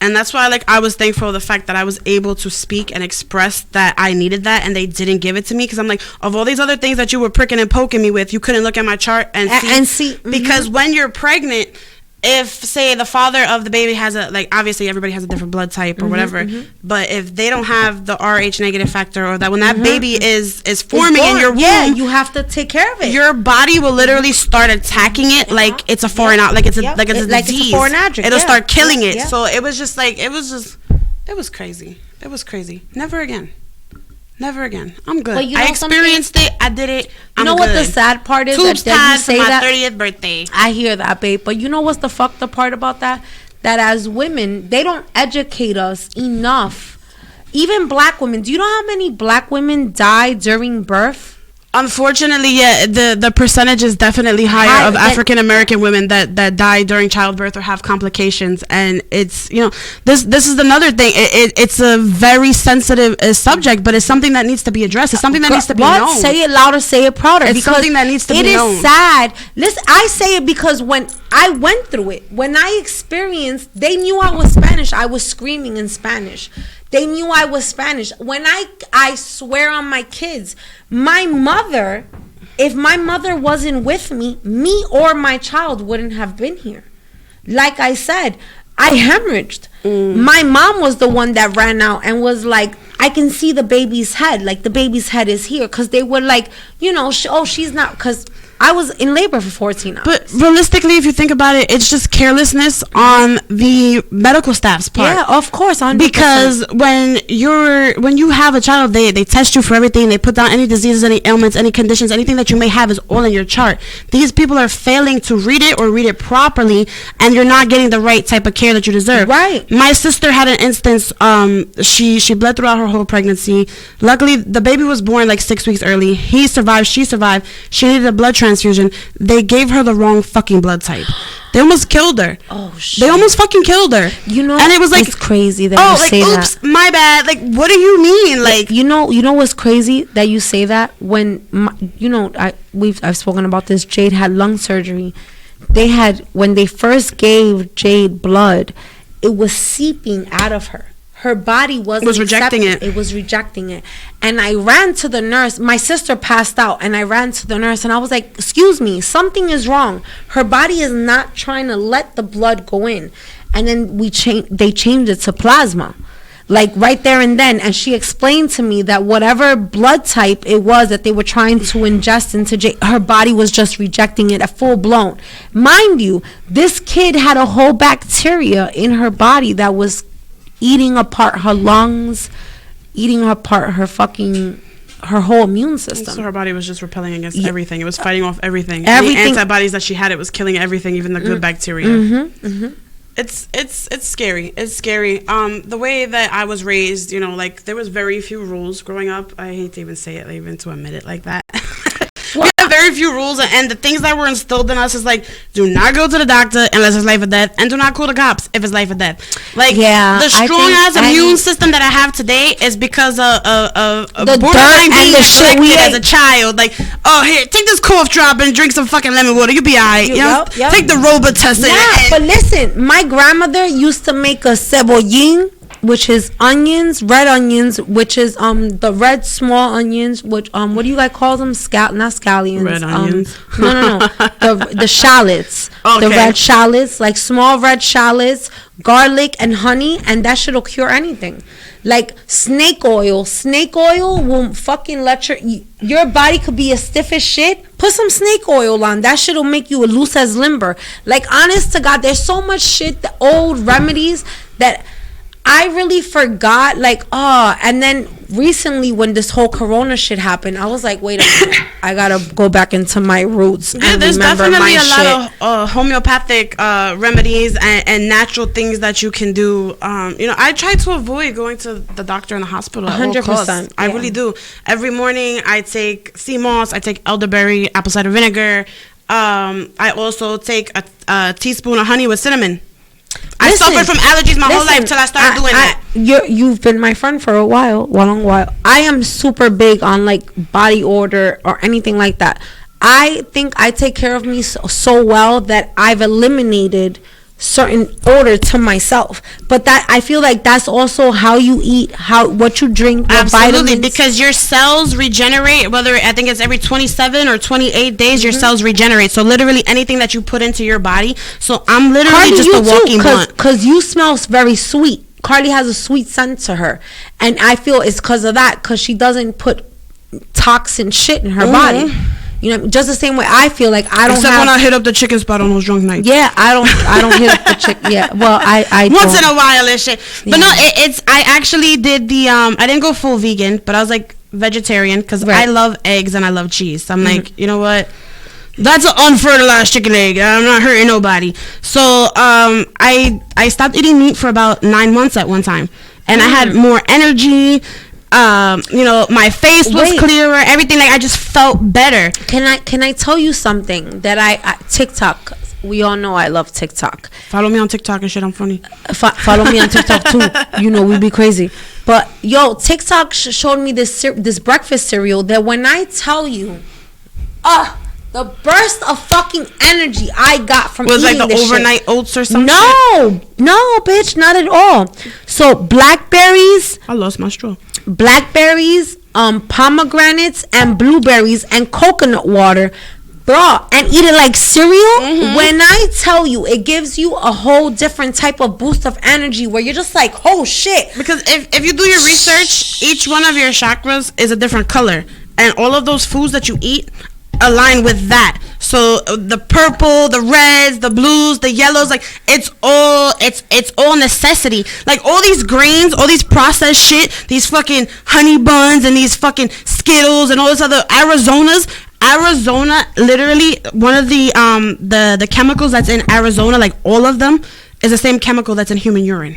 And that's why, like, I was thankful for the fact that I was able to speak and express that I needed that, and they didn't give it to me. Because I'm like, of all these other things that you were pricking and poking me with, you couldn't look at my chart and see. Because when you're pregnant, if, say, the father of the baby has obviously everybody has a different blood type or whatever, but if they don't have the RH negative factor, or that when that baby is forming in your womb, you have to take care of it. Your body will literally start attacking it like it's a foreign like it's a disease. It's a foreign object. It'll start killing it. So it was just like it was crazy. It was crazy. Never again. I'm good. I experienced it. I did it. You know what the sad part is? Tubes that you say for my that 30th birthday. I hear that, babe. But you know what's the fucked up part about that? That as women, they don't educate us enough. Even black women. Do you know how many black women die during birth? Unfortunately, yeah, the percentage is definitely higher of African American women that die during childbirth or have complications, and it's this is another thing. It's a very sensitive subject, but it's something that needs to be addressed. It's something that needs to be known. Say it louder, say it prouder. It's something that needs to be known. It is sad. Listen, I say it because when I went through it, when I experienced, they knew I was Spanish. I was screaming in Spanish. They knew I was Spanish. When I swear on my kids, my mother, if my mother wasn't with me or my child wouldn't have been here. Like I said, I hemorrhaged. My mom was the one that ran out and was like, I can see the baby's head. Like, the baby's head is here. Because they were like, she's not, because I was in labor for 14 hours. But realistically, if you think about it, it's just carelessness on the medical staff's part. Yeah, of course. 100%. Because when you have a child, they test you for everything. They put down any diseases, any ailments, any conditions, anything that you may have is all in your chart. These people are failing to read it or read it properly, and you're not getting the right type of care that you deserve. Right. My sister had an instance. She bled throughout her whole pregnancy. Luckily, the baby was born like 6 weeks early. He survived. She survived. She needed a blood transfusion. They gave her the wrong fucking blood type. They almost killed her. Oh shit! They almost fucking killed her. And it was like, it's crazy that you say that. Oops, my bad. Like, what do you mean? Like, you know what's crazy that you say that? When I've spoken about this. Jade had lung surgery. When they first gave Jade blood, it was seeping out of her. Her body was rejecting it. It was rejecting it. And I ran to the nurse. My sister passed out, and I ran to the nurse, and I was like, excuse me, something is wrong. Her body is not trying to let the blood go in. And then they changed it to plasma. like right there and then. And she explained to me that whatever blood type it was that they were trying to ingest into her body was just rejecting it at full blown. Mind you, this kid had a whole bacteria in her body that was eating apart her lungs, eating apart her whole immune system. So her body was just repelling against everything. It was fighting off everything. The antibodies that she had, it was killing everything, even the good bacteria. It's scary. It's scary. The way that I was raised, you know, like there was very few rules growing up. I hate to even say it, even to admit it like that. We had very few rules, and the things that were instilled in us is like, do not go to the doctor unless it's life or death, and do not call the cops if it's life or death. Like, the strong ass immune system that I have today is because of the borderline being neglected as a child. Like, oh, here, take this cough drop and drink some fucking lemon water. You'll be alright. You know? Take the Roba test. But listen, my grandmother used to make a cebollín, which is onions, red onions, which is the red small onions, which what do you guys call them? Not scallions. Red onions. No. The shallots. Okay. The red shallots, like small red shallots, garlic and honey, and that shit'll cure anything. Like snake oil. Snake oil will fucking let your body could be as stiff as shit. Put some snake oil on. That shit'll make you loose as limber. Like, honest to God, there's so much shit, the old remedies that I really forgot, and then recently when this whole corona shit happened, I was like, wait a minute, I gotta go back into my roots and there's remember definitely my lot of homeopathic remedies and natural things that you can do. You know, I try to avoid going to the doctor in the hospital at 100%. I really do. Every morning I take sea moss, I take elderberry, apple cider vinegar. I also take a teaspoon of honey with cinnamon. I suffered from allergies my whole life till I started doing that. You've been my friend for a long while. I am super big on like body odor or anything like that. I think I take care of me so well that I've eliminated certain odor to myself. But that I feel like that's also how you eat, what you drink, what absolutely, vitamins. because your cells regenerate. Whether I think it's every 27 or 28 days, your cells regenerate. So literally anything that you put into your body. So I'm literally Cardi, just a walking blunt. Because you smell very sweet. Cardi has a sweet scent to her, and I feel it's because of that. Because she doesn't put toxin shit in her body. You know, just the same way I feel like I don't. Except when I hit up the chicken spot on those drunk nights. Yeah, I don't hit up the chicken. Yeah, well, I once in a while and shit. But no, I actually did the I didn't go full vegan, but I was like vegetarian because I love eggs and I love cheese. So I'm like, you know what? That's an unfertilized chicken egg. I'm not hurting nobody. So I stopped eating meat for about 9 months at one time, and I had more energy. You know, my face was clearer, everything. Like, I just felt better. Can I tell you something that I TikTok, we all know I love TikTok. Follow me on TikTok and shit, I'm funny. Follow me on TikTok too. You know, we be crazy. But yo, TikTok showed me this breakfast cereal that when I tell you, the burst of fucking energy I got from eating this shit. Was like the overnight oats or something? No, bitch, not at all. So blackberries. I lost my straw. Blackberries, pomegranates, and blueberries, and coconut water, bro, and eat it like cereal. When I tell you, it gives you a whole different type of boost of energy where you're just like, oh shit. Because if you do your research, each one of your chakras is a different color, and all of those foods that you eat align with that. So the purple, the reds, the blues, the yellows, like it's all necessity. Like all these grains, all these processed shit, these fucking honey buns and these fucking Skittles and all this other Arizona, literally one of the chemicals that's in Arizona, like all of them, is the same chemical that's in human urine.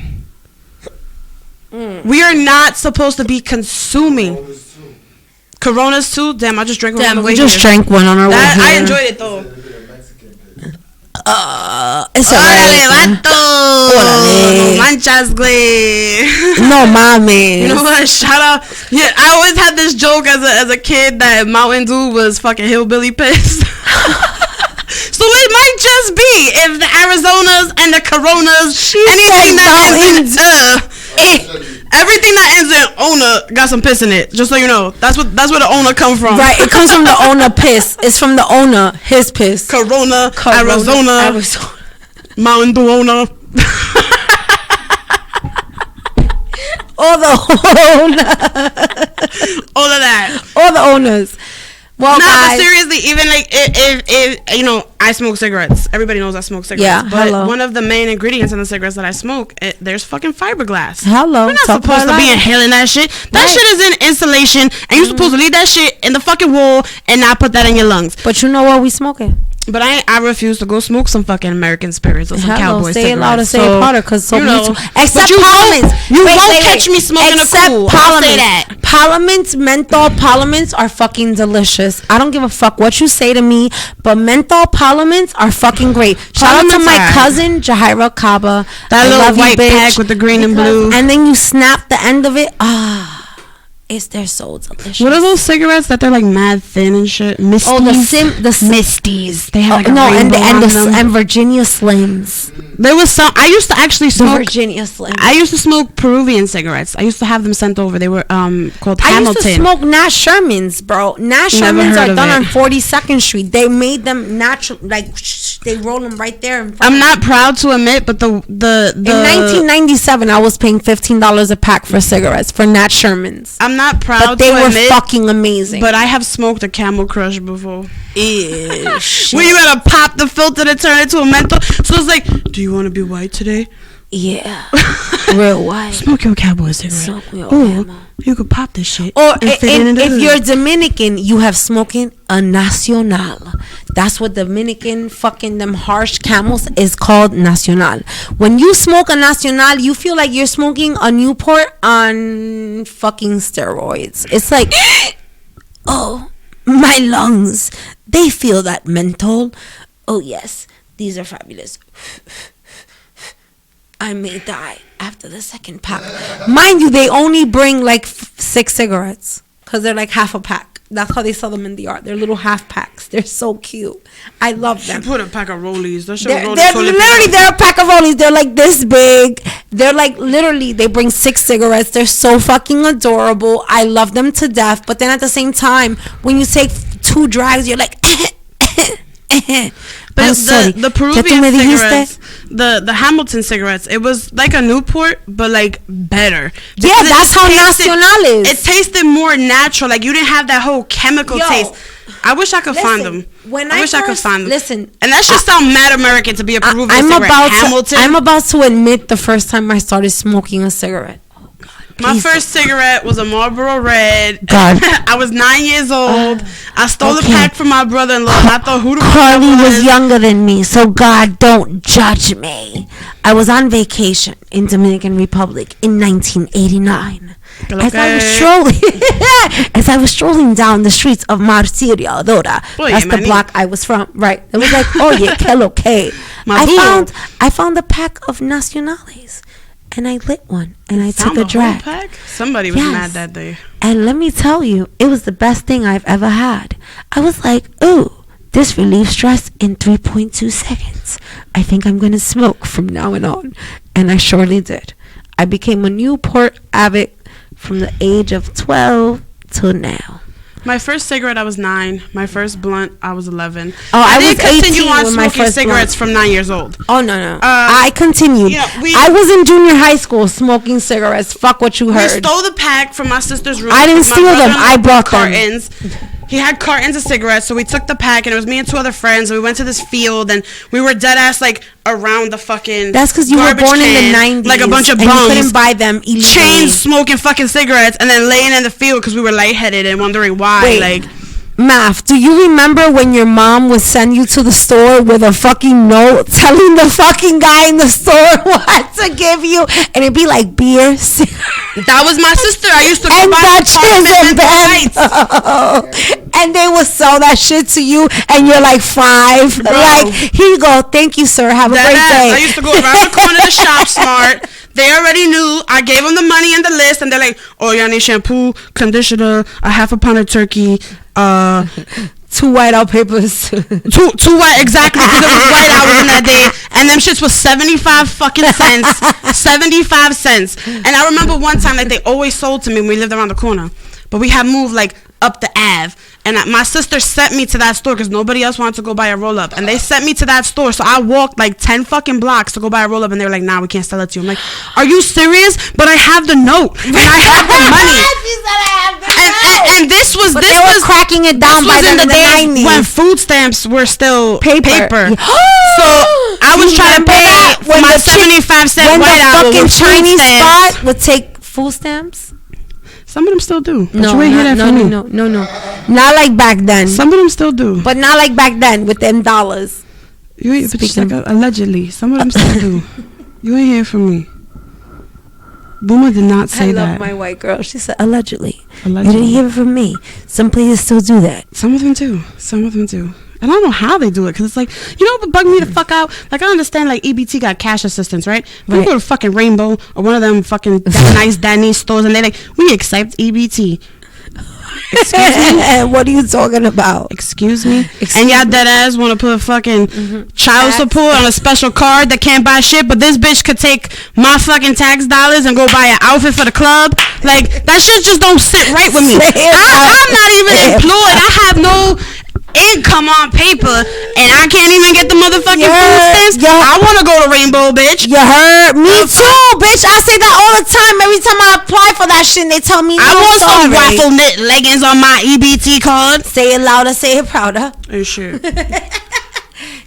We are not supposed to be consuming Coronas too? Damn, I just drank one on the way here. Drank one on our way here. I enjoyed it though. It's alright. No manchas, güey. No mames. You know what? Shout out. Yeah, I always had this joke as a kid that Mountain Dew was fucking hillbilly piss. So it might just be if the Arizonas and the Coronas, anything everything that ends in owner got some piss in it. Just so you know, that's where the owner come from. Right, it comes from the owner piss. It's from the owner, his piss. Corona. Arizona. Mountain Dew owner. all the all of that, all the owners. Well, but seriously, even like if you know, I smoke cigarettes. Everybody knows I smoke cigarettes. Yeah, but one of the main ingredients in the cigarettes that I smoke, there's fucking fiberglass. Hello, we're not supposed to be inhaling that shit. That shit is in insulation, and you're supposed to leave that shit in the fucking wall and not put that in your lungs. But you know what? We smoking. But I refuse to go smoke some fucking American Spirits or some Cowboy say cigarettes. It louder, say it harder, because so you know, except Parliaments. You won't catch me smoking a cool. I'll say that. Parliaments, menthol Parliaments are fucking delicious. I don't give a fuck what you say to me, but menthol Parliaments are fucking great. Shout out to my cousin Jahira Kaba. That little white pack with the green and blue. And then you snap the end of it. They're so delicious. What are those cigarettes that they're like mad thin and shit? Misties. Oh, the Misties. They have like a rainbow on them. And Virginia Slims. There was some. I used to actually smoke Virginia Slims. I used to smoke Peruvian cigarettes. I used to have them sent over. They were called Hamilton. I used to smoke Nat Shermans, bro. Nat Shermans are done on 42nd Street. They made them natural, like they roll them right there. I'm not proud to admit, but the in 1997, I was paying $15 a pack for cigarettes for Nat Shermans. I'm not proud but they were fucking amazing. But I have smoked a Camel Crush before. Ew, shit. Where you gotta pop the filter to turn it to a menthol. So it's like, do you want to be white today? Yeah, real white. Smoke your Cowboy cigarette. You could pop this shit. Or if you're Dominican, you have smoking a Nacional. That's what Dominican fucking them harsh Camels is called, Nacional. When you smoke a Nacional, you feel like you're smoking a Newport on fucking steroids. It's like, oh, my lungs, they feel that menthol. Oh yes, these are fabulous. I may die after the second pack. Mind you, they only bring like 6 cigarettes because they're like half a pack. That's how they sell them in the art. They're little half packs. They're so cute. I love them. You put a pack of rollies. They're a pack of rollies. They're like this big. They're like literally, they bring 6 cigarettes. They're so fucking adorable. I love them to death. But then at the same time, when you take 2 drags, you're like, but the Peruvian cigarettes, the Hamilton cigarettes, it was like a Newport, but like better. Yeah, that's how Nacional is. It tasted more natural. Like you didn't have that whole chemical taste. I wish I could find them. I wish I could find them. Listen, and that should sound mad American to be a Peruvian cigarette. Hamilton. I'm about to admit the first time I started smoking a cigarette. My first cigarette was a Marlboro Red. God. I was 9 years old. I stole the pack from my brother-in-law. I thought, who the fuck Carly was younger than me, so God, don't judge me. I was on vacation in Dominican Republic in 1989. Okay. As I was strolling down the streets of Marsiria Dora, that's the block I was from. Right. It was like, oh yeah, que lo que. I found a pack of Nacionales. And I lit one, and I took a drag. Somebody was mad that day. And let me tell you, it was the best thing I've ever had. I was like, ooh, this relieves stress in 3.2 seconds. I think I'm going to smoke from now on. And I surely did. I became a Newport addict from the age of 12 till now. My first cigarette, I was 9. My first blunt, I was 11. Oh, I was 18 continue on with my smoking first cigarettes blunt. from 9 years old. Oh, no. I continued. Yeah, I was in junior high school smoking cigarettes. Fuck what you heard. We stole the pack from my sister's room. I didn't steal them. I brought cartons. He had cartons of cigarettes, so we took the pack, and it was me and 2 other friends, and we went to this field, and we were dead ass like around the fucking. That's because you were born in the 90s, like a bunch of bums. And you couldn't buy them illegally. Chain smoking fucking cigarettes, and then laying in the field because we were lightheaded and wondering why. Wait. Like, Math, do you remember when your mom would send you to the store with a fucking note telling the fucking guy in the store what to give you, and it'd be like beer? That was my sister. I used to go and buy and they would sell that shit to you, and you're like 5. Bro. Like, here you go. Thank you, sir. Have a great day. I used to go around the corner to Shop Smart. They already knew. I gave them the money and the list, and they're like, "Oh, y'all need shampoo, conditioner, a half a pound of turkey, 2 whiteout papers, 2 white exactly because it was white hours in that day, and them shits was 75 fucking cents, 75 cents." And I remember one time like they always sold to me when we lived around the corner, but we had moved like up the Ave, And my sister sent me to that store because nobody else wanted to go buy a roll up, and they sent me to that store. So I walked like 10 fucking blocks to go buy a roll up, and they were like, "Nah, we can't sell it to you." I'm like, "Are you serious?" But I have the note and I have the money. She said I have the note. And this was cracking it down by in the days 90s when food stamps were still paper. So I was trying to pay for my 75-cent white out fucking with Chinese stamps. spot would take food stamps. Some of them still do. But No, you ain't hear that from me. no. Not like back then. Some of them still do. But not like back then with them dollars. You ain't, but just like allegedly. Some of them still do. You ain't hear from me. Boomer did not say that. I love my white girl. She said allegedly. You Allegedly. didn't hear it from me. Some places still do that. Some of them do. Some of them do. And I don't know how they do it, because it's like, you know what bugged me the fuck out? Like, I understand, like, EBT got cash assistance, right? If you go to fucking Rainbow or one of them fucking nice Danny's stores, and they're like, we accept EBT. Excuse me? What are you talking about? Excuse me? And y'all dead ass want to put fucking child support on a special card that can't buy shit, but this bitch could take my fucking tax dollars and go buy an outfit for the club? Like, that shit just don't sit right with me. I'm not even employed. I have no income on paper, and I can't even get the motherfucking food stamps. I want to go to Rainbow, bitch. You heard me too, bitch. I say that all the time. Every time I apply for that shit, they tell me, I want some raffle knit leggings on my EBT card. Say it louder, say it prouder. Oh, sure.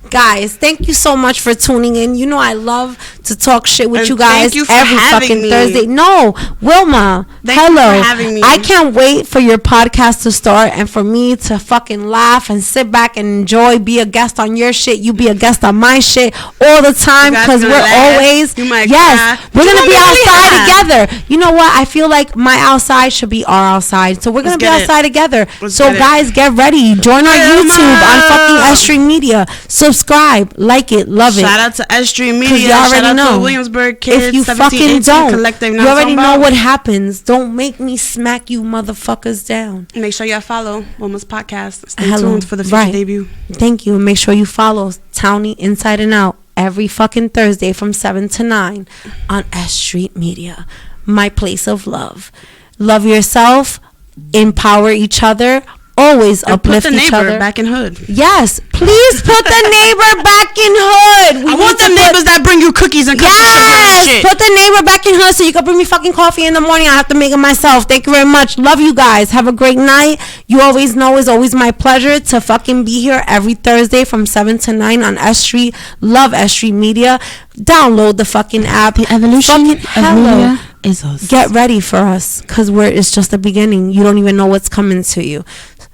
Guys, thank you so much for tuning in. You know I love to talk shit with And you guys thank you for every having fucking me. Thursday. No, Wilma, Thank hello. you for having me. I can't wait for your podcast to start and for me to fucking laugh and sit back and enjoy, be a guest on your shit, you be a guest on my shit all the time, because we're always you might yes, cry. we're gonna be outside laugh. together. You know what? I feel like my outside should be our outside, so we're gonna be outside together. So guys, get ready. Join our YouTube on fucking S.STREET Media. Subscribe, like it, love it. Shout out to S.STREET Media. You already Shout out know. to Williamsburg Kids. If you 17, fucking 18 don't, collective. you already know what happens. Don't make me smack you motherfuckers down. Make sure y'all follow Wilma's podcast. Stay tuned for the future debut. Thank you. And make sure you follow Towny Inside and Out every fucking Thursday from 7 to 9 on S.STREET Media. My place of love. Love yourself. Empower each other. Always And uplift put the each neighbor other. back in hood. Yes, please put the neighbor back in hood. I want the neighbors that bring you cookies and cups of sugar and shit. Put the neighbor back in hood so you can bring me fucking coffee in the morning. I have to make it myself. Thank you very much. Love you guys. Have a great night. You always know it's always my pleasure to fucking be here every Thursday from 7 to 9 on S.STREET. Love S.STREET Media. Download the fucking app. The evolution of media is us. Get ready for us, because it's just the beginning. You don't even know what's coming to you.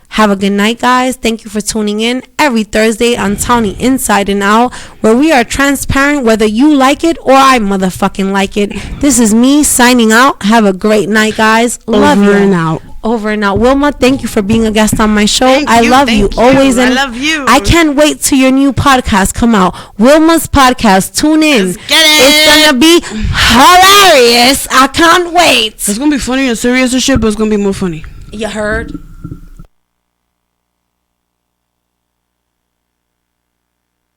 Have a good night, guys. Thank you for tuning in every Thursday on Towny Inside and Out, where we are transparent whether you like it or I motherfucking like it. This is me signing out. Have a great night, guys. Love you. Over and out. Over and out. Wilma, thank you for being a guest on my show. Thank I you, love thank you. you. Always. I love you. I can't wait till your new podcast come out. Wilma's podcast. Tune in. Let's get it. It's gonna be hilarious. I can't wait. It's gonna be funny and serious and shit, but it's gonna be more funny. You heard?